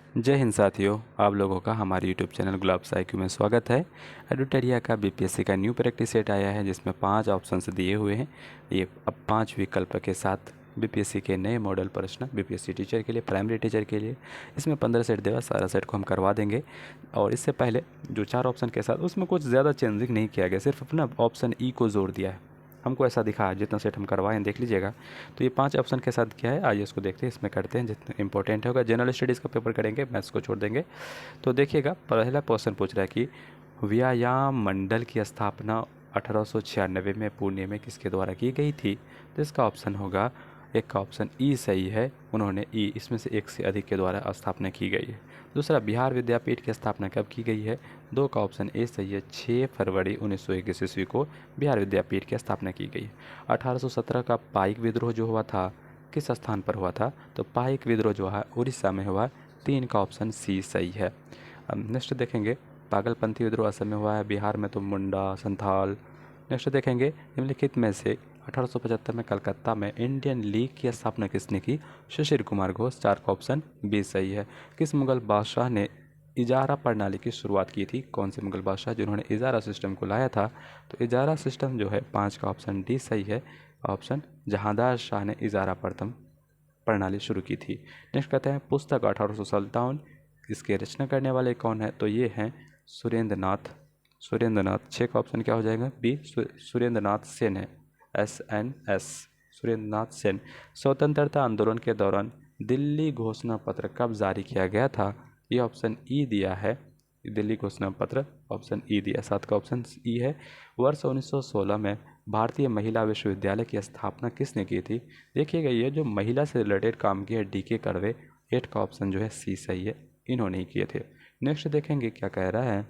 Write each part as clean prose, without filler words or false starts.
जय हिंद साथियों, आप लोगों का हमारे यूट्यूब चैनल गुलाब्स IQ में स्वागत है। एडुटेरिया का बीपीएससी का न्यू प्रैक्टिस सेट आया है जिसमें 5 ऑप्शंस दिए हुए हैं। ये अब 5 विकल्प के साथ बीपीएससी के नए मॉडल प्रश्न बीपीएससी टीचर के लिए, प्राइमरी टीचर के लिए। इसमें 15 सेट देगा, सारा सेट को हम करवा देंगे। और इससे पहले जो 4 ऑप्शन के साथ उसमें कुछ ज़्यादा चेंजिंग नहीं किया गया, सिर्फ अपना ऑप्शन ई को जोड़ दिया है। हमको ऐसा दिखा, जितना सेट हम करवाए हैं देख लीजिएगा। तो ये 5 ऑप्शन के साथ क्या है, आइए इसको देखते हैं। इसमें करते हैं जितना इंपॉर्टेंट होगा। जनरल स्टडीज़ का पेपर करेंगे, मैथ्स को छोड़ देंगे। तो देखिएगा, पहला क्वेश्चन पूछ रहा है कि व्यायाम मंडल की स्थापना 1896 में पुणे में किसके द्वारा की गई थी। तो इसका ऑप्शन होगा, एक का ऑप्शन ई सही है, उन्होंने ई इसमें से एक से अधिक के द्वारा स्थापना की गई है। दूसरा, बिहार विद्यापीठ की स्थापना कब की गई है। 2 का ऑप्शन ए सही है, 6 फरवरी 1921 ईस्वी को बिहार विद्यापीठ की स्थापना की गई। 1817 का पाइक विद्रोह जो हुआ था किस स्थान पर हुआ था। तो पाइक विद्रोह जो है उड़ीसा में हुआ। 3 का ऑप्शन सी सही है। अब नेक्स्ट देखेंगे, पागलपंथी विद्रोह असम में हुआ है, बिहार में तो मुंडा संथाल। नेक्स्ट देखेंगे, निम्नलिखित में से 1875 में कलकत्ता में इंडियन लीग की स्थापना किसने की। शिशिर कुमार घोष। 4 का ऑप्शन बी सही है। किस मुगल बादशाह ने इजारा प्रणाली की शुरुआत की थी। कौन से मुगल बादशाह जिन्होंने इजारा सिस्टम को लाया था। तो इजारा सिस्टम जो है 5 का ऑप्शन डी सही है। ऑप्शन जहांदार शाह ने इजारा प्रणाली शुरू की थी। नेक्स्ट कहते हैं, पुस्तक 1857 इसके रचना करने वाले कौन है। तो ये हैं सुरेंद्रनाथ। 6 का ऑप्शन क्या हो जाएगा, बी सुरेंद्रनाथ सेन है, SNS सुरेंद्रनाथ सेन। स्वतंत्रता आंदोलन के दौरान दिल्ली घोषणा पत्र कब जारी किया गया था। ये ऑप्शन ई दिया है, दिल्ली घोषणा पत्र ऑप्शन ई दिया। 7 का ऑप्शन ई है। वर्ष 1916 में भारतीय महिला विश्वविद्यालय की स्थापना किसने की थी। देखिएगा, ये जो महिला से रिलेटेड काम किया DK कर्वे। 8 का ऑप्शन जो है सी सही है, इन्होंने ही किए थे। नेक्स्ट देखेंगे क्या कह रहा है।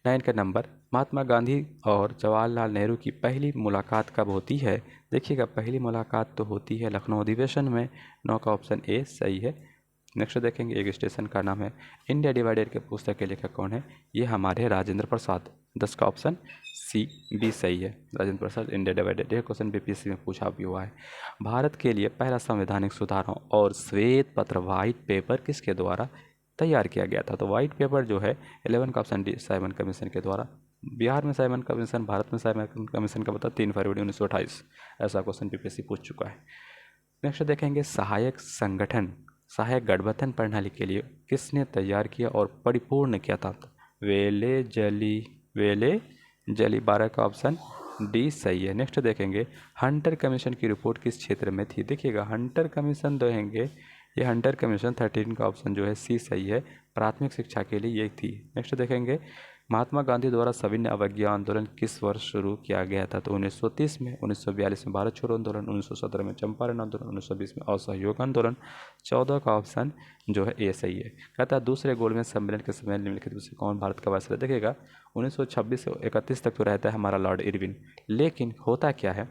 9 का नंबर, महात्मा गांधी और जवाहरलाल नेहरू की पहली मुलाकात कब होती है। देखिएगा, पहली मुलाकात तो होती है लखनऊ अधिवेशन में। 9 का ऑप्शन ए सही है। नेक्स्ट देखेंगे, एक स्टेशन का नाम है। इंडिया डिवाइडेड के पुस्तक के लेखक कौन है। ये हमारे राजेंद्र प्रसाद। 10 का ऑप्शन सी बी सही है, राजेंद्र प्रसाद इंडिया डिवाइडेड। यह क्वेश्चन BPSC में पूछा भी हुआ है। भारत के लिए पहला संवैधानिक सुधारों और श्वेत पत्र व्हाइट पेपर किसके द्वारा तैयार किया गया था। तो व्हाइट पेपर जो है 11 का ऑप्शन डी साइमन कमीशन के द्वारा। बिहार में साइमन कमीशन, भारत में साइमन कमीशन का पता 3 फरवरी 1928। ऐसा क्वेश्चन BPSC पूछ चुका है। नेक्स्ट देखेंगे, सहायक गठबंधन प्रणाली के लिए किसने तैयार किया और परिपूर्ण किया था। वेले जली 12 का ऑप्शन डी सही है। नेक्स्ट देखेंगे, हंटर कमीशन की रिपोर्ट किस क्षेत्र में थी। देखिएगा, हंटर कमीशन देखेंगे, ये हंटर कमीशन 13 का ऑप्शन जो है सी सही है, प्राथमिक शिक्षा के लिए ये थी। नेक्स्ट देखेंगे, महात्मा गांधी द्वारा सविनय अवज्ञा आंदोलन किस वर्ष शुरू किया गया था। तो 1930 में, 1942 में भारत छोड़ो आंदोलन, 1917 में चंपारण आंदोलन, 1920 में असहयोग आंदोलन। 14 का ऑप्शन जो है ए सही है। कहता है, दूसरे गोलमेज सम्मेलन के समय निम्नलिखित में से कौन भारत का वायसराय। देखिएगा, 1926 से 31 तक तो रहता है हमारा लॉर्ड इरविन, लेकिन होता क्या है,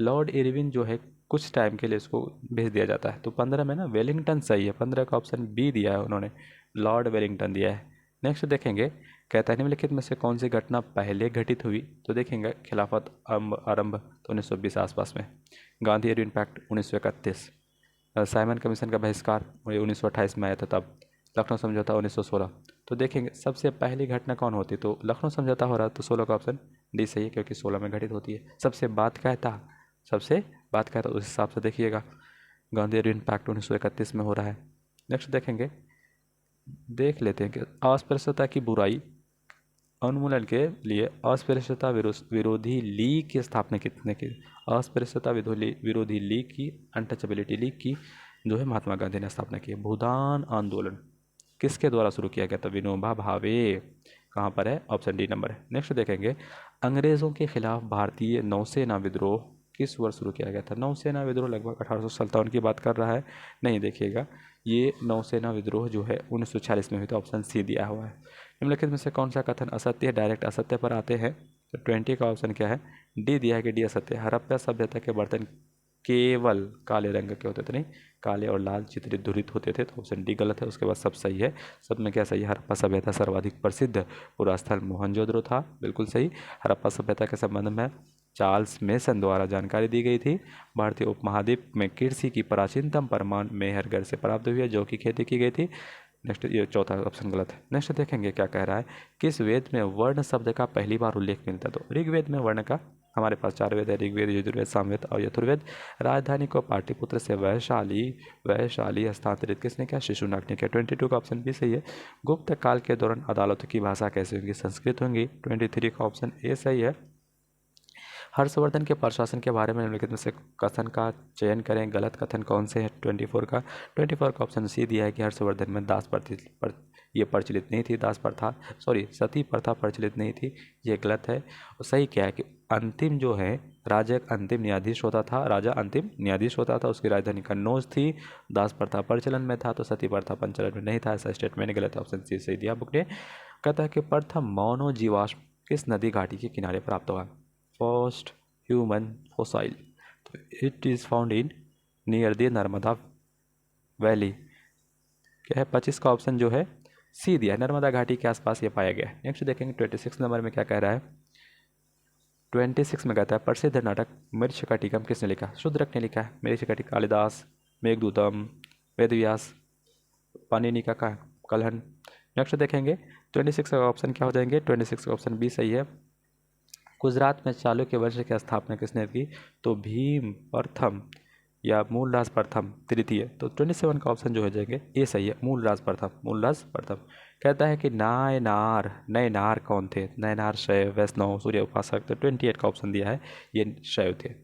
लॉर्ड इरविन जो है कुछ टाइम के लिए इसको भेज दिया जाता है। तो 15 में ना वेलिंगटन सही है, 15 का ऑप्शन बी दिया है उन्होंने, लॉर्ड वेलिंगटन दिया है। नेक्स्ट देखेंगे, कहता है निम्नलिखित में से कौन सी घटना पहले घटित हुई। तो देखेंगे, खिलाफत आरंभ तो 1920 आसपास में, Gandhi Irwin pact 1931, Simon commission का बहिष्कार 1928 में आया था तब, लखनऊ समझौता 1916। तो देखेंगे सबसे पहली घटना कौन होती, तो लखनऊ समझौता हो रहा है, तो 16 का ऑप्शन डी सही है, क्योंकि 16 में घटित होती है। सबसे बात कहता उस हिसाब से देखिएगा, गांधी इरविन पैक्ट 1931 में हो रहा है। नेक्स्ट देखेंगे, देख लेते हैं कि अस्पृश्यता की बुराई उन्मूलन के लिए अस्पृश्यता विरोधी लीग की स्थापना कितने की। अस्पृश्यता विरोधी लीग की, अनटचेबिलिटी लीग की जो है महात्मा गांधी ने स्थापना की। भूदान आंदोलन किसके द्वारा शुरू किया गया था। विनोबा भावे। कहाँ पर है, ऑप्शन डी नंबर है। नेक्स्ट देखेंगे, अंग्रेज़ों के खिलाफ भारतीय नौसेना विद्रोह किस वर्ष शुरू किया गया था। नौसेना विद्रोह लगभग 1857 की बात कर रहा है। नहीं, देखिएगा, ये नौसेना विद्रोह जो है 1946 में हुई, तो ऑप्शन सी दिया हुआ है। निम्नलिखित में से कौन सा कथन असत्य है, डायरेक्ट असत्य पर आते हैं। तो 20 का ऑप्शन क्या है, डी दिया है कि डी असत्य। हड़प्पा सभ्यता के बर्तन केवल काले रंग के होते थे, नहीं, काले और लाल चित्रित धुरित होते थे, तो ऑप्शन डी गलत है। उसके बाद सब सही है। सब में क्या सही है, हड़प्पा सभ्यता सर्वाधिक प्रसिद्ध पुरा स्थल मोहनजोदड़ो था, बिल्कुल सही। हड़प्पा सभ्यता के संबंध में चार्ल्स मेसन द्वारा जानकारी दी गई थी। भारतीय उपमहाद्वीप में कृषि की प्राचीनतम प्रमाण मेहरगढ़ से प्राप्त हुई है, जो कि खेती की गई थी। नेक्स्ट, ये चौथा ऑप्शन गलत है। नेक्स्ट देखेंगे क्या कह रहा है, किस वेद में वर्ण शब्द का पहली बार उल्लेख मिलता है। तो ऋग्वेद में वर्ण का, हमारे पास 4 वेद है, ऋग्वेद, यजुर्वेद, सामवेद और यजुर्वेद। राजधानी को पाटलिपुत्र से वैशाली हस्तांतरित किसने किया, शिशुनाग ने किया। 22 का ऑप्शन बी सही है। गुप्त काल के दौरान अदालतों की भाषा कैसे होंगी, संस्कृत होंगी। 23 का ऑप्शन ए सही है। हर्षवर्धन के प्रशासन के बारे में निम्नलिखित में से कथन का चयन करें, गलत कथन कौन से हैं। 24 का ऑप्शन सी दिया है कि हर्षवर्धन में ये प्रचलित नहीं थी, सती प्रथा प्रचलित नहीं थी, ये गलत है। और सही क्या है कि अंतिम जो है राजा अंतिम न्यायाधीश होता था, उसकी राजधानी कन्नौज थी। दास प्रथा प्रचलन में था, तो सती प्रथा प्रचलन में नहीं था, ऐसा स्टेटमेंट गलत है, ऑप्शन सी सही दिया बुक ने। कहता है कि प्रथम मानव जीवाश्म किस नदी घाटी के किनारे प्राप्त हुआ। फर्स्ट ह्यूमन फॉसाइल, तो it is found in near the Narmada valley. क्या है, 25 का ऑप्शन जो है सी दिया, नर्मदा घाटी के आसपास ये पाया गया है। नेक्स्ट देखेंगे 26 नंबर में क्या कह रहा है। 26 में कहता है प्रसिद्ध नाटक मृच्छकटिकम किसने लिखा। शूद्रक ने लिखा है। मृच्छकटिक कालिदास, मेघदूतम, वेदव्यास, पाणिनि का कलहन। नेक्स्ट देखेंगे 26 का ऑप्शन क्या हो जाएंगे। 26 का ऑप्शन बी सही है। गुजरात में चालुक्य वंश की स्थापना किसने की, तो भीम प्रथम या मूलराज प्रथम तृतीय। तो 27 का ऑप्शन जो हो जाएंगे ये सही है, मूलराज प्रथम। कहता है कि नयनार कौन थे। नयनार शैव, वैष्णव, सूर्य उपासक। तो 28 का ऑप्शन दिया है, ये शैव थे।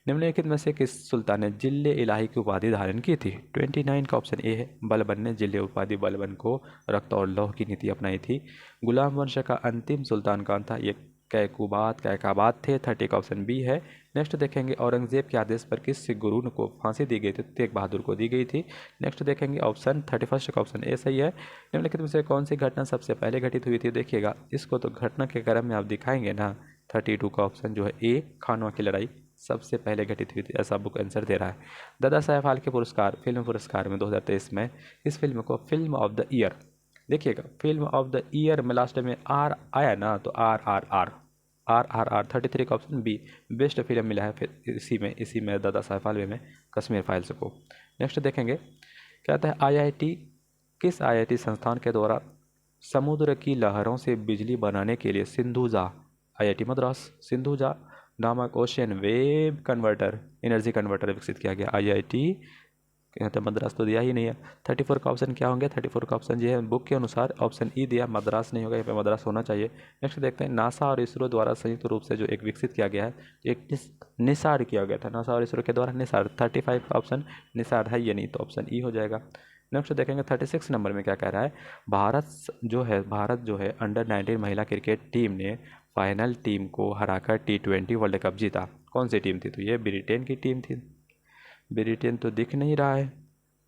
निम्नलिखित में से किस सुल्तान ने जिले इलाही की उपाधि धारण की थी। 29 का ऑप्शन ए है, बलबन ने जिले उपाधि बलबन को रक्त और लौह की नीति अपनाई थी। गुलाम वंश का अंतिम सुल्तान कौन था, ये कैकाबाद थे। 30 का ऑप्शन बी है। नेक्स्ट देखेंगे औरंगजेब के आदेश पर किस गुरु को फांसी दी गई थी। तेग बहादुर को दी गई थी। नेक्स्ट देखेंगे ऑप्शन 31 का ऑप्शन ए सही है। निम्नलिखित में से कौन सी घटना सबसे पहले घटित हुई थी। देखिएगा इसको तो घटना के क्रम में आप दिखाएंगे ना। 32 का ऑप्शन जो है ए, खानवा की लड़ाई सबसे पहले घटित हुई थी, ऐसा बुक आंसर दे रहा है। दादा साहेब फाल्के पुरस्कार, फिल्म पुरस्कार में 2023 में इस फिल्म को फिल्म ऑफ द ईयर, देखिएगा फिल्म ऑफ द ईयर में लास्ट में आर आया ना, तो आर 33 का ऑप्शन बी, बेस्ट फिल्म मिला है फिर इसी में दादा साहेब फाल्के में कश्मीर फाइल्स को। नेक्स्ट देखेंगे कहता है आईआईटी, किस आईआईटी संस्थान के द्वारा समुद्र की लहरों से बिजली बनाने के लिए सिंधुजा, आईआईटी मद्रास, सिंधुजा नामक ocean wave converter energy converter विकसित किया गया। आईआईटी कहते हैं मद्रास तो दिया ही नहीं है। 34 का ऑप्शन क्या होंगे। 34 का ऑप्शन ये है बुक के अनुसार ऑप्शन ई दिया, मद्रास नहीं होगा, यहाँ पे मद्रास होना चाहिए। नेक्स्ट देखते हैं नासा और इसरो द्वारा संयुक्त रूप से जो एक विकसित किया गया है, एक निसार किया गया था, नासा और इसरो के द्वारा निसार। 35 का ऑप्शन निसार है ये नहीं, तो ऑप्शन ई हो जाएगा। नेक्स्ट देखेंगे 36 नंबर में क्या कह रहा है। भारत जो है अंडर 19 महिला क्रिकेट टीम ने फाइनल टीम को हराकर T20 वर्ल्ड कप जीता। कौन सी टीम थी, तो ये ब्रिटेन की टीम थी। ब्रिटेन तो दिख नहीं रहा है,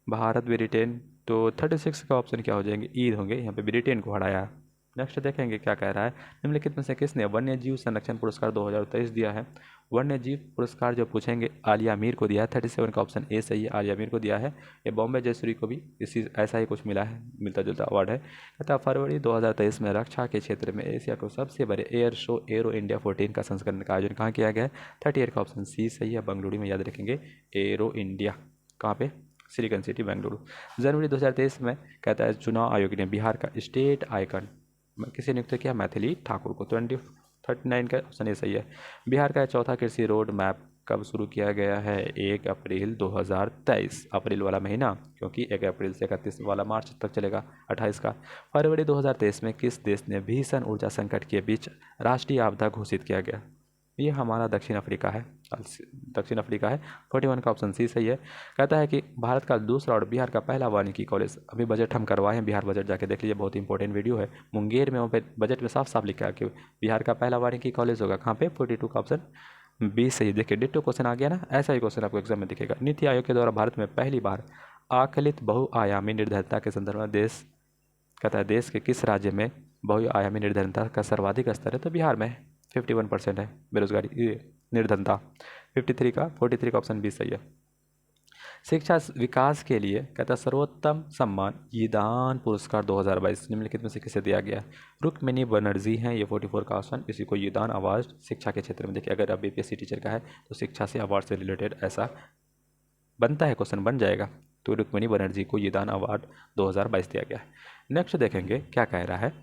भारत ब्रिटेन, तो 36 का ऑप्शन क्या हो जाएंगे, ई होंगे, यहाँ पे ब्रिटेन को हराया। नेक्स्ट देखेंगे क्या कह रहा है। निम्नलिखित में से किसने वन्य जीव संरक्षण पुरस्कार 2023 दिया है। वन्य जीव पुरस्कार जो पूछेंगे आलिया मीर को दिया है। 37 का ऑप्शन ए सही है, आलिया मीर को दिया है। ये बॉम्बे जयसूरी को भी ऐसा ही कुछ मिला है, मिलता जुलता अवार्ड है। कहता फरवरी 2023 में रक्षा के क्षेत्र में एशिया को सबसे बड़े एयर शो एरो इंडिया 14 का संस्करण का आयोजन कहाँ किया गया है। 38 का ऑप्शन सी सही है, बेंगलुरु में, याद रखेंगे एरो इंडिया कहाँ पे, सिलिकॉन सिटी बेंगलुरु। जनवरी 2023 में कहता है चुनाव आयोग ने बिहार का स्टेट आइकन किसे नियुक्त किया, मैथिली ठाकुर को। 39 का ऑप्शन ये सही है। बिहार का चौथा कृषि रोड मैप कब शुरू किया गया है। 1 अप्रैल 2023, अप्रैल वाला महीना, क्योंकि 1 अप्रैल से 31 वाला मार्च तक चलेगा। 28 का फरवरी 2023 में किस देश ने भीषण ऊर्जा संकट के बीच राष्ट्रीय आपदा घोषित किया गया। ये हमारा दक्षिण अफ्रीका है। 41 का ऑप्शन सी सही है। कहता है कि भारत का दूसरा और बिहार का पहला वानिकी कॉलेज, अभी बजट हम करवाए हैं, बिहार बजट जाके देख लीजिए, बहुत इंपॉर्टेंट वीडियो है। मुंगेर में, वहाँ पे बजट में साफ साफ लिखा है कि बिहार का पहला वानिकी कॉलेज होगा। कहाँ पे, 42 का ऑप्शन बी सही। देखिए डिट्टो क्वेश्चन आ गया ना, ऐसा ही क्वेश्चन आपको एग्जाम में दिखेगा। नीति आयोग के द्वारा भारत में पहली बार आकलित बहुआयामी निर्धनता के संदर्भ में कहता है देश के किस राज्य में बहुआयामी निर्धनता का सर्वाधिक स्तर है, तो बिहार में 51% है बेरोजगारी निर्धनता। 43 का ऑप्शन बी सही है। शिक्षा विकास के लिए कहता है सर्वोत्तम सम्मान यीदान पुरस्कार 2022 निम्नलिखित में से किसे दिया गया है? रुक्मिणी बनर्जी हैं ये 44 का ऑप्शन। इसी को यीदान अवार्ड शिक्षा के क्षेत्र में, देखिए अगर अब बीपीएससी टीचर का है तो शिक्षा से अवार्ड से रिलेटेड ऐसा बनता है, क्वेश्चन बन जाएगा। तो रुक्मिणी बनर्जी को यीदान अवार्ड 2022 दिया गया है। नेक्स्ट देखेंगे क्या कह रहा है,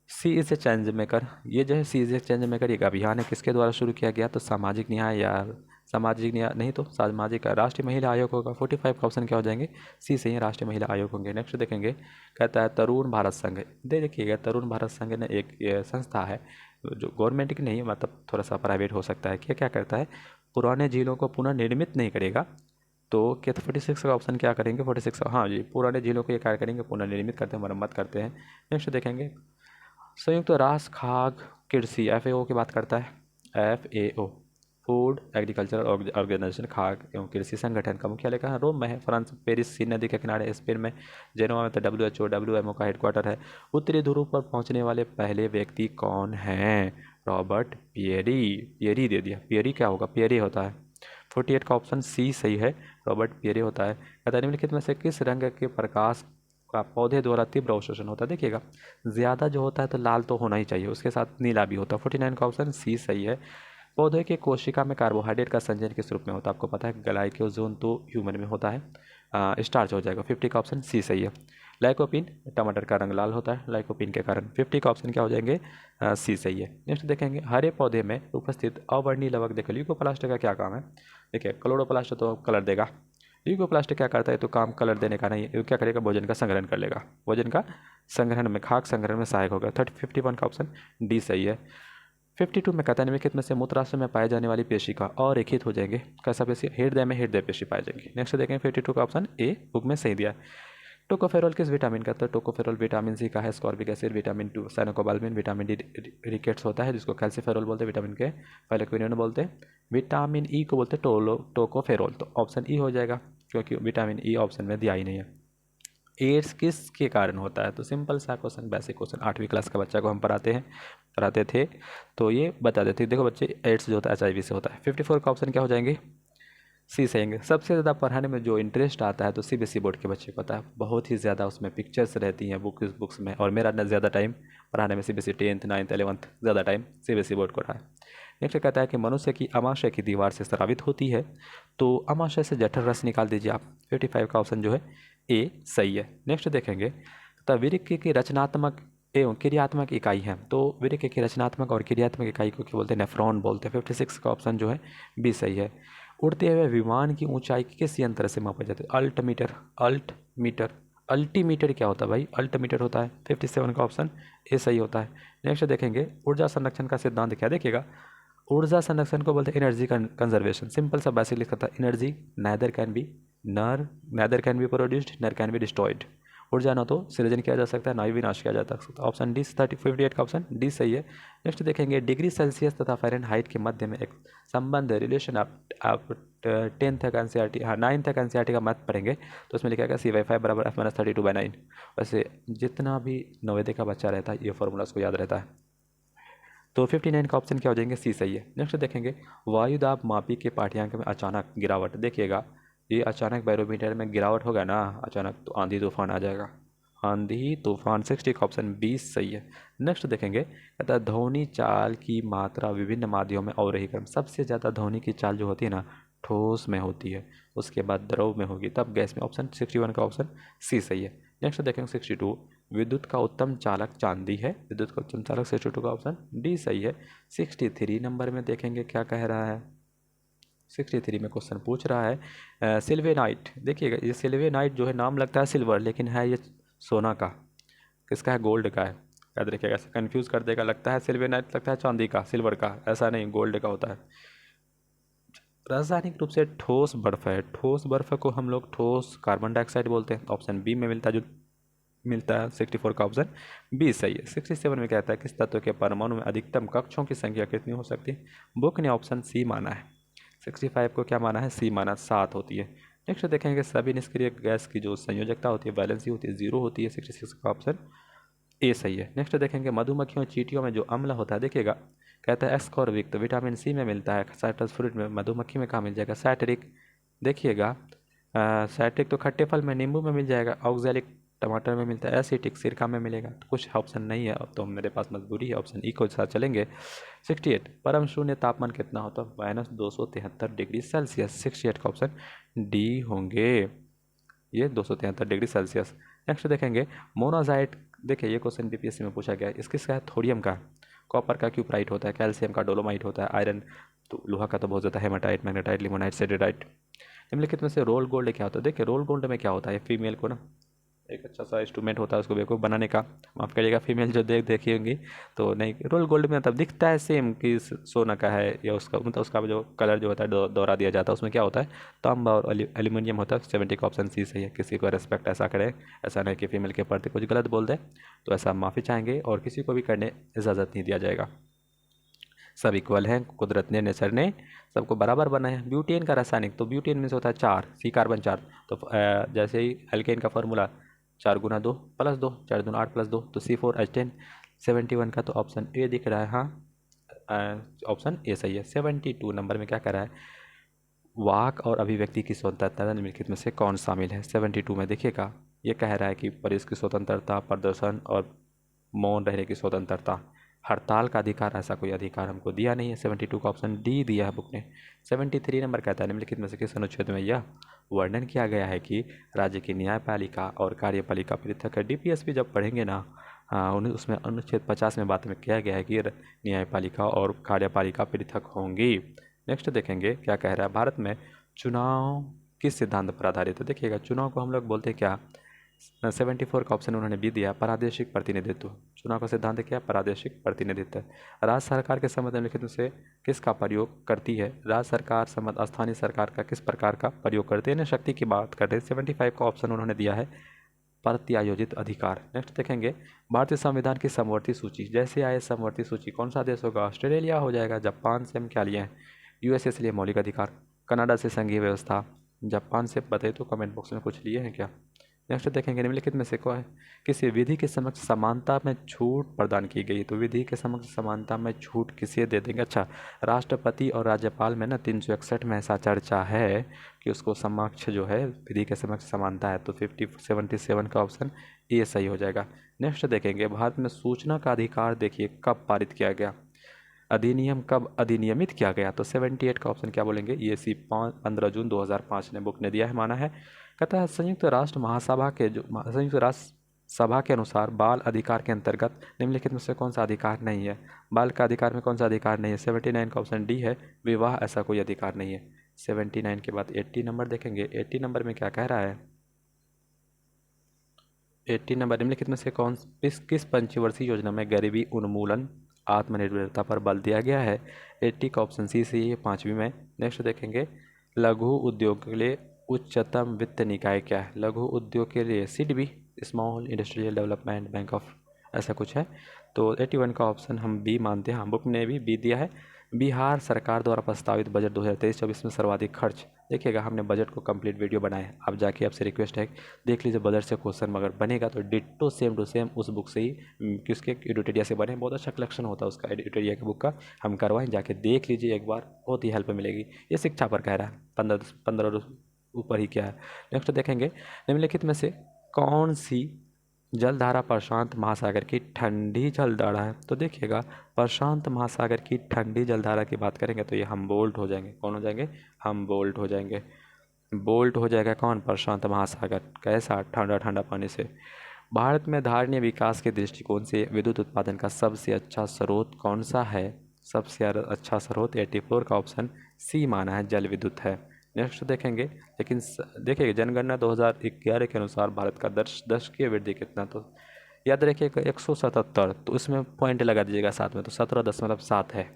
सी इज ए चेंज मेकर। ये जो है सी इज ए चेंज मेकर एक अभियान है, किसके द्वारा शुरू किया गया? तो सामाजिक न्याय या सामाजिक न्याय नहीं तो सामाजिक राष्ट्रीय महिला आयोग होगा। 45 का ऑप्शन क्या हो जाएंगे? सी से ही राष्ट्रीय महिला आयोग होंगे। नेक्स्ट देखेंगे कहता है तरुण भारत संघ। देखिएगा तरुण भारत संघ ने एक संस्था है जो गवर्नमेंट की नहीं, मतलब थोड़ा सा प्राइवेट हो सकता है। क्या करता है? पुराने झीलों को पुनर्निर्मित नहीं करेगा। तो क्या 46 का ऑप्शन क्या करेंगे? 46 हाँ जी, पुराने झीलों को ये कार्य करेंगे, पुनर्निर्मित करते हैं, मरम्मत करते हैं। नेक्स्ट देखेंगे संयुक्त राष्ट्र खाद्य कृषि FAO की बात करता है। FAO फूड एग्रीकल्चर ऑर्गेनाइजेशन खाद्य एवं कृषि संगठन का मुख्यालय कहाँ? रोम में है। फ्रांस पेरिस सी नदी के किनारे स्पेन में। जेनोवा में तो WHO WMO का हेडक्वार्टर है। उत्तरी ध्रुव पर पहुंचने वाले पहले व्यक्ति कौन हैं? Robert Peary. पियरी दे दिया, पियरी क्या होगा? पियरी होता है। 48 का ऑप्शन सी सही है, रॉबर्ट पियरे होता है। कहता है निम्नलिखित में से किस रंग के प्रकाश का पौधे द्वारा तीव्र अवशोषण होता है? देखिएगा ज़्यादा जो होता है तो लाल तो होना ही चाहिए, उसके साथ नीला भी होता है। 49 का ऑप्शन सी सही है। पौधे के कोशिका में कार्बोहाइड्रेट का संचयन किस रूप में होता है? आपको पता है ग्लाइकोजोन तो ह्यूमन में होता है, स्टार्च हो जाएगा। 50 का ऑप्शन सी सही है। लाइकोपिन, टमाटर का रंग लाल होता है लाइकोपिन के कारण। 50 का ऑप्शन क्या हो जाएंगे? सी सही है। नेक्स्ट देखेंगे हरे पौधे में उपस्थित अवर्णीय लवक। देखो ल्यूकोप्लास्ट का क्या काम है? देखिए क्लोरोप्लास्ट तो कलर देगा, ल्यूकोप्लास्ट क्या करता है? तो काम कलर देने का नहीं है, क्या करेगा? भोजन का संग्रहण कर लेगा, भोजन का संग्रहण में खाक संग्रहण में सहायक होगा। 51 का ऑप्शन डी सही है। 52 में कहता है निम्नलिखित में से मूत्राशय में पाए जाने वाली पेशी का अरेखित हो जाएंगे। कैसा पेशी? हृदय में हृदय पेशी पाए जाएंगे। नेक्स्ट देखेंगे 52 का ऑप्शन ए बुक में सही दिया है। टोकोफेरोल किस विटामिन का? तो टोकोफेरोल विटामिन सी का है। Ascorbic acid, vitamin 2 cyanocobalamin, vitamin D rickets होता है जिसको कैल्सीफेरोल बोलते हैं, विटामिन के पहले क्विनोन बोलते हैं। विटामिन ई को बोलते हैं टोकोफेरोल, तो ऑप्शन ई हो जाएगा क्योंकि विटामिन ई ऑप्शन में दिया ही नहीं है। एड्स किसके कारण होता है? तो सिंपल सा क्वेश्चन, बेसिक क्वेश्चन, 8वीं क्लास का बच्चा को हम पढ़ाते थे तो ये बता देते। देखो बच्चे एड्स जो होता है HIV से होता है। 54 का ऑप्शन क्या हो जाएंगे? सी सही। सबसे ज़्यादा पढ़ाने में जो इंटरेस्ट आता है तो CBSE बोर्ड के बच्चे को आता है, बहुत ही ज़्यादा उसमें पिक्चर्स रहती हैं बुक्स में। और मेरा ज़्यादा टाइम पढ़ाने में CBSE 10th 9th 11th ज़्यादा टाइम CBSE बोर्ड को रहा है। नेक्स्ट कहता है कि मनुष्य की अमाशय की दीवार से स्रावित होती है, तो अमाशय से जठर रस निकाल दीजिए आप। 55 का ऑप्शन जो है ए सही है। नेक्स्ट देखेंगे तथा वृक्क की रचनात्मक एवं क्रियात्मक इकाई है, तो वृक्क की रचनात्मक और क्रियात्मक इकाई को क्या बोलते हैं? नेफ्रॉन बोलते हैं। 56 का ऑप्शन जो है बी सही है। उड़ते हुए विमान की ऊंचाई किस यंत्र से मापा जाता है? अल्टीमीटर। अल्टीमीटर क्या होता है भाई? अल्टीमीटर होता है। 57 का ऑप्शन ए सही होता है। नेक्स्ट देखेंगे ऊर्जा संरक्षण का सिद्धांत क्या? देखिएगा ऊर्जा संरक्षण को बोलते हैं एनर्जी कंजर्वेशन। सिंपल सा बेसिक लिखा था, energy neither can be produced नर कैन बी डिस्ट्रॉयड। ऊर्जा न तो सृजन किया जा सकता है ना ही विनाश किया जा सकता। ऑप्शन डी 58 का ऑप्शन डी सही है। नेक्स्ट देखेंगे डिग्री सेल्सियस तथा फ़ारेनहाइट के मध्य में एक संबंध रिलेशन आप 10th तक NCERT, हाँ 9th तक NCERT का मैथ पढ़ेंगे तो उसमें लिखा गया CY5 बराबर F-32/9। वैसे जितना भी नवोदय का बच्चा रहता है ये फॉर्मूला उसको याद रहता है। तो 59 का ऑप्शन क्या हो जाएंगे? सी सही है। नेक्स्ट देखेंगे वायुदाब मापी के पाठ्यांक में अचानक गिरावट। देखिएगा ये अचानक बैरोमीटर में गिरावट होगा ना अचानक, तो आंधी तूफान आ जाएगा। आंधी तूफान 60 का ऑप्शन 20 सही है। नेक्स्ट देखेंगे कहता है ध्वनि चाल की मात्रा विभिन्न माध्यमों में अवरोही क्रम। सबसे ज़्यादा ध्वनि की चाल जो होती है ना ठोस में होती है, उसके बाद द्रव में होगी, तब गैस में। ऑप्शन 61 का ऑप्शन सी सही है। नेक्स्ट देखेंगे 62 विद्युत का उत्तम चालक चांदी है। विद्युत का उत्तम चालक 62 का ऑप्शन डी सही है। 63 नंबर में देखेंगे क्या कह रहा है? 63 में क्वेश्चन पूछ रहा है सिल्वेनाइट। देखिएगा ये सिल्वेनाइट जो है नाम लगता है सिल्वर, लेकिन है ये सोना का, किसका है? गोल्ड का है। याद रखिएगा, ऐसे कन्फ्यूज़ कर देगा, लगता है सिल्वेनाइट लगता है चांदी का, सिल्वर का, ऐसा नहीं, गोल्ड का होता है। रासायनिक रूप से ठोस बर्फ है, ठोस बर्फ को हम लोग ठोस कार्बन डाइऑक्साइड बोलते हैं। ऑप्शन बी में मिलता है 64 का ऑप्शन बी सही है। 67 में कहता है किस तत्व के परमाणु में अधिकतम कक्षों की संख्या कितनी हो सकती है? बुक ने ऑप्शन सी माना है। 65 को क्या माना है? सी माना, 7 होती है। नेक्स्ट देखेंगे सभी निष्क्रिय गैस की जो संयोजकता होती है वैलेंसी होती है 0 होती है। 66 का ऑप्शन ए सही है। नेक्स्ट देखेंगे मधुमक्खियों चींटियों में जो अम्ल होता है, देखिएगा कहता है एस्कॉर्बिक, तो विटामिन सी में मिलता है। साइट्रस फ्रूट में, मधुमक्खी में कहाँ मिल जाएगा? साइट्रिक देखिएगा साइट्रिक तो खट्टे फल में, नींबू में मिल जाएगा, ऑक्जेलिक टमाटर में मिलता है, एसिटिक सिरका में मिलेगा। तो कुछ ऑप्शन नहीं है, अब तो मेरे पास मजबूरी है, ऑप्शन ई के साथ चलेंगे। 68 परम शून्य तापमान कितना होता है? -273 डिग्री सेल्सियस। 68 का ऑप्शन डी होंगे, ये 273 डिग्री सेल्सियस। नेक्स्ट देखेंगे मोनाजाइट। देखिए ये क्वेश्चन बीपीएससी में पूछा गया है, इसका है थोड़ियम का, कॉपर का क्यूप्राइट होता है, कैल्शियम का डोलोमाइट होता है, आयरन तो लोहा का तो बहुत ज़्यादा, हेमाटाइट, मैग्नेटाइट, लिमोनाइट, सेडेटाइट। निम्नलिखित में से रोल गोल्ड क्या होता है? देखिए रोल गोल्ड में क्या होता है, फीमेल को ना एक अच्छा सा इंस्ट्रूमेंट होता है उसको बेवकूफ़ बनाने का, माफ़ करिएगा फीमेल जो देखी होंगी तो नहीं। रोल गोल्ड में मतलब दिखता है सेम कि सोना का है, या उसका मतलब उसका जो कलर जो होता है दोहरा दिया जाता है, उसमें क्या होता है तांबा और एल्यूमिनियम होता है। 70 का ऑप्शन सी सही है। किसी को रेस्पेक्ट ऐसा करें, ऐसा नहीं कि फीमेल के प्रति कुछ गलत बोल दे तो ऐसा माफ़ी चाहेंगे, और किसी को भी करने इजाज़त नहीं दिया जाएगा। सब इक्वल हैं, कुदरत ने, नेचर ने सबको बराबर बनाया है। ब्यूटेन का रासायनिक, तो ब्यूटेन में से होता है 4, सी कार्बन 4। तो जैसे ही एल्केन का फॉर्मूला 4 × 2 + 2, 4 × 2 = 8 + 2, तो C4H10। 71 का तो ऑप्शन ए दिख रहा है, हाँ ऑप्शन ए सही है। 72 नंबर में क्या कह रहा है? वाक और अभिव्यक्ति की स्वतंत्रता निम्नलिखित में से कौन शामिल है? 72 में देखिएगा ये कह रहा है कि प्रेस की स्वतंत्रता, प्रदर्शन और मौन रहने की स्वतंत्रता। हड़ताल का अधिकार, ऐसा कोई अधिकार हमको दिया नहीं है। 72 का ऑप्शन डी दिया है बुक ने। 73 नंबर कहता है निम्नलिखित में से किस अनुच्छेद में यह वर्णन किया गया है कि राज्य की न्यायपालिका और कार्यपालिका पृथक है? डीपीएसपी जब पढ़ेंगे ना, हाँ उन्हें उसमें अनुच्छेद 50 में बात में किया गया है कि न्यायपालिका और कार्यपालिका पृथक होंगी। नेक्स्ट देखेंगे क्या कह रहा है, भारत में चुनाव किस सिद्धांत पर आधारित है? देखिएगा चुनाव को हम लोग बोलते हैं क्या? 74 का ऑप्शन उन्होंने भी दिया, प्रादेशिक प्रतिनिधित्व। चुनाव का सिद्धांत क्या? प्रादेशिक प्रतिनिधित्व। राज्य सरकार के संबंध में लिखित में से किसका प्रयोग करती है? राज्य सरकार संबंध स्थानीय सरकार का किस प्रकार का प्रयोग करते हैं? शक्ति की बात करते हैं। 75 का ऑप्शन उन्होंने दिया है प्रत्यायोजित अधिकार। नेक्स्ट देखेंगे भारतीय संविधान की समवर्ती सूची। जैसे आए समवर्ती सूची, कौन सा देश होगा? ऑस्ट्रेलिया हो जाएगा। जापान से हम क्या लिए हैं? यूएसए से लिए मौलिक अधिकार। कनाडा से संघीय व्यवस्था। जापान से बताइए तो कमेंट बॉक्स में कुछ लिए हैं क्या? नेक्स्ट देखेंगे निम्नलिखित में से कौन है किसी विधि के समक्ष समानता में छूट प्रदान की गई? तो विधि के समक्ष समानता में छूट किसे दे देंगे? अच्छा, राष्ट्रपति और राज्यपाल में ना 361 में ऐसा चर्चा है कि उसको समक्ष जो है विधि के समक्ष समानता है, तो 77 का ऑप्शन ए सही हो जाएगा। नेक्स्ट देखेंगे भारत में सूचना का अधिकार देखिए कब पारित किया गया? अधिनियम कब अधिनियमित किया गया? तो 78 का ऑप्शन क्या बोलेंगे? ये सी 15 जून 2005 ने बुक ने दिया है, माना है। कहता है संयुक्त राष्ट्र महासभा के जो संयुक्त राष्ट्र सभा के अनुसार बाल अधिकार के अंतर्गत निम्नलिखित में से कौन सा अधिकार नहीं है? बाल का अधिकार में कौन सा अधिकार नहीं है? 79 का ऑप्शन डी है, विवाह ऐसा कोई अधिकार नहीं है। 79 के बाद 80 नंबर देखेंगे। 80 नंबर में क्या कह रहा है? 80 नंबर निम्नलिखित में से कौन किस पंचवर्षीय योजना में गरीबी उन्मूलन आत्मनिर्भरता पर बल दिया गया है? 80 का ऑप्शन सी सही है, 5वीं में। नेक्स्ट देखेंगे लघु उद्योग के लिए उच्चतम वित्त निकाय क्या है? लघु उद्योग के लिए SIDBI, small industrial development bank of, ऐसा कुछ है। तो 81 का ऑप्शन हम बी मानते हैं, हाँ बुक ने भी बी दिया है। बिहार सरकार द्वारा प्रस्तावित बजट 2023-24 में सर्वाधिक खर्च। देखिएगा हमने बजट को कंप्लीट वीडियो बनाया है, आप जाके आपसे रिक्वेस्ट है देख लीजिए बजट से क्वेश्चन अगर बनेगा तो डिट्टो सेम टू सेम उस बुक से ही किसके एडिटोरिया से बने। बहुत अच्छा कलेक्शन होता है उसका एडिटोरिया की बुक का, हम करवाएं, जाके देख लीजिए एक बार, बहुत ही हेल्प मिलेगी। ये शिक्षा पर कह रहा है, 15 ऊपर ही क्या है। नेक्स्ट देखेंगे निम्नलिखित में से कौन सी जलधारा प्रशांत महासागर की ठंडी जलधारा है? तो देखिएगा प्रशांत महासागर की ठंडी जलधारा की बात करेंगे तो ये हम बोल्ट हो जाएंगे। कौन हो जाएंगे? हम बोल्ट हो जाएंगे। बोल्ट हो जाएगा कौन? प्रशांत महासागर। कैसा? ठंडा ठंडा पानी से। भारत में धारणीय विकास के दृष्टिकोण से विद्युत उत्पादन का सबसे अच्छा स्रोत कौन सा है? सबसे अच्छा स्रोत 84 का ऑप्शन सी माना है, जल विद्युत है। नेक्स्ट देखेंगे, लेकिन देखिए जनगणना 2011 के अनुसार भारत का दशकीय वृद्धि कितना? तो याद रखिएगा 177, तो इसमें पॉइंट लगा दीजिएगा साथ में, तो 17.7 है,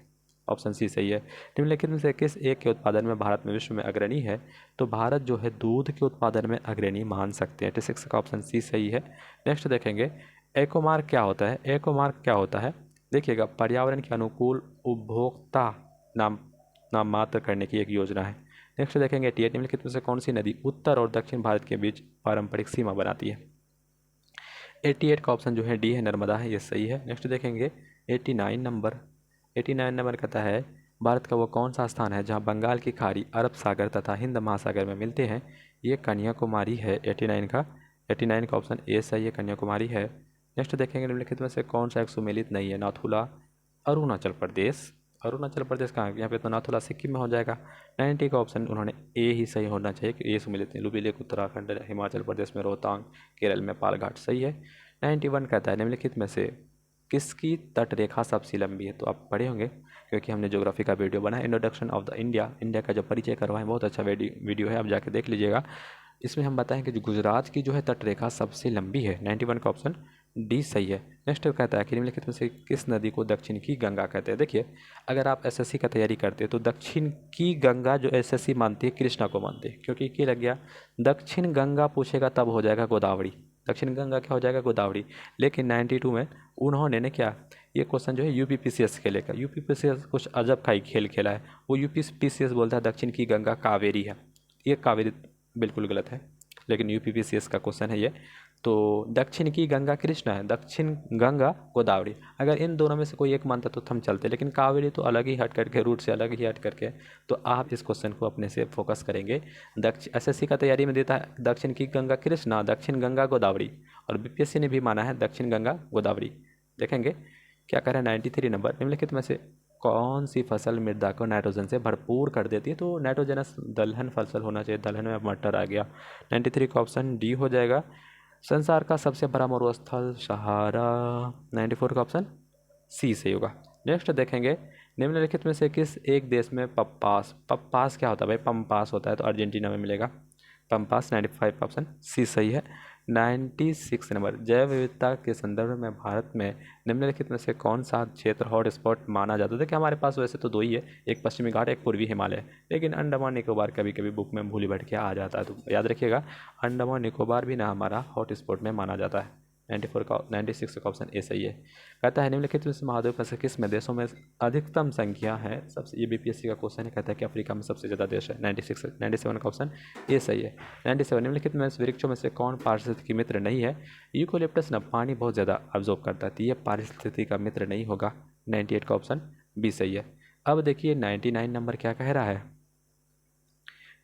ऑप्शन सी सही है। निम्नलिखित में से किस एक के उत्पादन में भारत में विश्व में अग्रणी है? तो भारत जो है दूध के उत्पादन में अग्रणी मान सकते हैं। 86 का ऑप्शन सी सही है। नेक्स्ट देखेंगे एकोमार्क क्या होता है? एकोमार्क क्या होता है? देखिएगा पर्यावरण के अनुकूल उपभोक्ता नाम नाममात्र करने की एक योजना है। नेक्स्ट देखेंगे 88 निम्नलिखित में से कौन सी नदी उत्तर और दक्षिण भारत के बीच पारंपरिक सीमा बनाती है? 88 का ऑप्शन जो है डी है, नर्मदा है, ये सही है। नेक्स्ट देखेंगे 89 नंबर। 89 नंबर कहता है भारत का वो कौन सा स्थान है जहाँ बंगाल की खाड़ी, अरब सागर तथा हिंद महासागर में मिलते हैं? ये कन्याकुमारी है। 89 का ऑप्शन ए सही है, कन्याकुमारी है। नेक्स्ट देखेंगे निम्नलिखित में से कौन सा एक सुमेलित नहीं है? नाथुला अरुणाचल प्रदेश। अरुणाचल प्रदेश कहाँ है? यहाँ पे तो नाथुला सिक्किम में हो जाएगा। 90 का ऑप्शन उन्होंने ए ही सही होना चाहिए कि ए सुमेलित नहीं। लुबीलेक उत्तराखंड, हिमाचल प्रदेश में रोहतांग, केरल में पालघाट, सही है। 91 कहता है निम्नलिखित में से किसकी तटरेखा सबसे लंबी है? तो आप पढ़े होंगे क्योंकि हमने ज्योग्राफी का वीडियो बनाया, इंट्रोडक्शन ऑफ द इंडिया का जो परिचय करवाएं, बहुत अच्छा वीडियो है, आप जाके देख लीजिएगा। इसमें हम बताएं कि जो गुजरात की जो है तटरेखा सबसे लंबी है। 91 का ऑप्शन डी सही है। नेक्स्ट कहता है कि निम्नलिखित में से किस नदी को दक्षिण की गंगा कहते हैं? देखिए, अगर आप एसएससी का तैयारी करते हैं तो दक्षिण की गंगा जो एसएससी मानती है कृष्णा को मानती है, क्योंकि क्या लग गया, दक्षिण गंगा पूछेगा तब हो जाएगा गोदावरी। दक्षिण गंगा क्या हो जाएगा? गोदावरी। लेकिन 92 में उन्होंने ने क्या, ये क्वेश्चन जो है यूपीपीसीएस खेलेगा। यूपीपीसीएस कुछ अजब का ही खेल खेला है। वो यूपीपीसीएस बोलता है दक्षिण की गंगा कावेरी है। ये कावेरी बिल्कुल गलत है, लेकिन यूपीपीसीएस का क्वेश्चन है ये। तो दक्षिण की गंगा कृष्णा है, दक्षिण गंगा गोदावरी। अगर इन दोनों में से कोई एक मानता तो हम चलते, लेकिन कावेरी तो अलग ही हट करके, रूट से अलग ही हट करके। तो आप इस क्वेश्चन को अपने से फोकस करेंगे। एसएससी का तैयारी में देता है दक्षिण की गंगा कृष्णा, दक्षिण गंगा गोदावरी, और बीपीएससी ने भी माना है दक्षिण गंगा गोदावरी। देखेंगे क्या कह रहा है 93 नंबर, निम्नलिखित में से कौन सी फसल मृदा को नाइट्रोजन से भरपूर कर देती है? तो नाइट्रोजनस दलहन फसल होना चाहिए, दलहन में मटर आ गया। 93 का ऑप्शन डी हो जाएगा। संसार का सबसे बड़ा मरुस्थल सहारा, 94 का ऑप्शन सी सही होगा। नेक्स्ट देखेंगे निम्नलिखित में से किस एक देश में पप्पास क्या होता है भाई? पम्पास होता है, तो अर्जेंटीना में मिलेगा पम्पास। 95 का ऑप्शन सी सही है। 96 नंबर, जैव विविधता के संदर्भ में भारत में निम्नलिखित में से कौन सा क्षेत्र हॉट स्पॉट माना जाता है? देखिए, हमारे पास वैसे तो दो ही है, एक पश्चिमी घाट, एक पूर्वी हिमालय, लेकिन अंडमान निकोबार कभी कभी बुक में भूल बैठ के आ जाता है, तो याद रखिएगा अंडमान निकोबार भी ना हमारा हॉट स्पॉट में माना जाता है। 96 का ऑप्शन ए सही है। कहता है निम्नलिखित में से महाद्वीप में से किस में देशों में अधिकतम संख्या है? सबसे, ये बीपीएससी का क्वेश्चन है। कहता है कि अफ्रीका में सबसे ज़्यादा देश है। 97 का ऑप्शन ए सही है। 97 निम्नलिखित में वृक्षों में से कौन पारिस्थितिकी मित्र नहीं है? यूकोलिप्टस ना पानी बहुत ज़्यादा अब्जॉर्ब करता है, तो ये पारिस्थितिकी का मित्र नहीं होगा। 98 का ऑप्शन बी सही है। अब देखिए 99 नंबर क्या कह रहा है?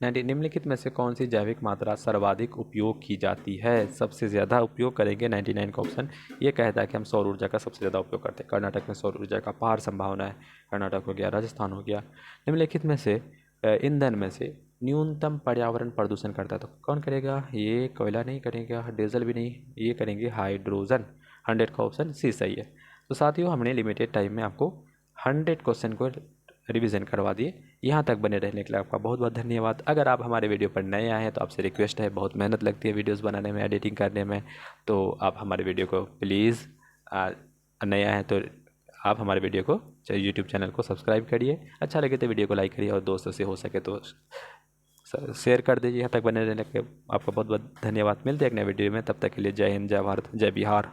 निम्नलिखित में से कौन सी जैविक मात्रा सर्वाधिक उपयोग की जाती है? सबसे ज़्यादा उपयोग करेंगे 99 का ऑप्शन ये कहता है कि हम सौर ऊर्जा का सबसे ज़्यादा उपयोग करते हैं। कर्नाटक में सौर ऊर्जा का अपार संभावना है। कर्नाटक हो गया, राजस्थान हो गया। निम्नलिखित में से ईंधन में से न्यूनतम पर्यावरण प्रदूषण करता है तो कौन करेगा? ये कोयला नहीं करेगा, डीजल भी नहीं, ये करेंगे हाइड्रोजन। 100 का ऑप्शन सी सही है। तो साथियों, हमने लिमिटेड टाइम में आपको 100 क्वेश्चन को रिवीजन करवा दिए। यहाँ तक बने रहने के लिए आपका बहुत बहुत धन्यवाद। अगर आप हमारे वीडियो पर नए आए हैं तो आपसे रिक्वेस्ट है, बहुत मेहनत लगती है वीडियोस बनाने में, एडिटिंग करने में, तो आप हमारे वीडियो को प्लीज़, नए आए हैं तो आप हमारे वीडियो को यूट्यूब चैनल को सब्सक्राइब करिए, अच्छा लगे तो वीडियो को लाइक करिए और दोस्तों से हो सके तो शेयर कर दीजिए। यहाँ तक बने रहने के आपका बहुत बहुत धन्यवाद। मिलते हैं एक नए वीडियो में, तब तक के लिए जय हिंद, जय भारत, जय बिहार।